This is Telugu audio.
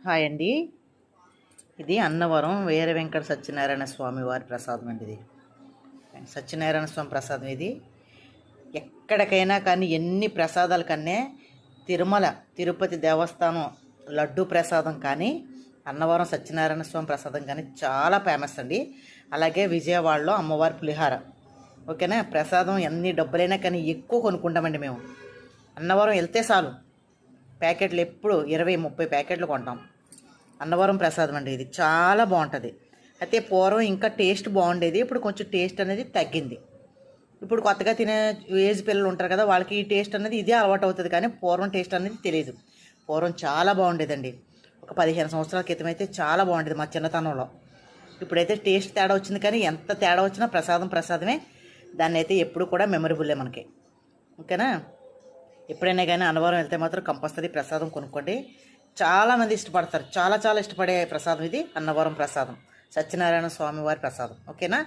హాయ్ అండి. ఇది అన్నవరం వీర వెంకట సత్యనారాయణ స్వామి వారి ప్రసాదం అండి. ఇది సత్యనారాయణ స్వామి ప్రసాదం. ఇది ఎక్కడికైనా కానీ ఎన్ని ప్రసాదాల కన్నా తిరుమల తిరుపతి దేవస్థానం లడ్డు ప్రసాదం కానీ అన్నవరం సత్యనారాయణ స్వామి ప్రసాదం కానీ చాలా ఫేమస్ అండి. అలాగే విజయవాడలో అమ్మవారి పులిహార. ఓకేనా, ప్రసాదం ఎన్ని డబ్బులైనా కానీ ఎక్కువ కొనుక్కుంటామండి మేము. అన్నవరం వెళ్తే చాలు ప్యాకెట్లు ఎప్పుడు 20-30 ప్యాకెట్లు కొంటాం. అన్నవరం ప్రసాదం అండి. ఇది చాలా బాగుంటుంది. అయితే పూర్వం ఇంకా టేస్ట్ బాగుండేది, ఇప్పుడు కొంచెం టేస్ట్ అనేది తగ్గింది. ఇప్పుడు కొత్తగా తినే ఏజ్ పిల్లలు ఉంటారు కదా, వాళ్ళకి ఈ టేస్ట్ అనేది ఇదే అలవాటు అవుతుంది, కానీ పూర్వం టేస్ట్ అనేది తెలియదు. పూర్వం చాలా బాగుండేదండి. ఒక 15 సంవత్సరాల క్రితం అయితే చాలా బాగుండేది మా చిన్నతనంలో. ఇప్పుడైతే టేస్ట్ తేడా వచ్చింది, కానీ ఎంత తేడా వచ్చినా ప్రసాదమే. దాన్ని అయితే ఎప్పుడు కూడా మెమరబుల్లే మనకి. ఓకేనా, ఎప్పుడైనా కానీ అన్నవరం వెళ్తే మాత్రం కంపల్సరీ ప్రసాదం కొనుక్కోండి. చాలామంది ఇష్టపడతారు, చాలా ఇష్టపడే ప్రసాదం ఇది అన్నవరం ప్రసాదం, సత్యనారాయణ స్వామి వారి ప్రసాదం. ఓకేనా.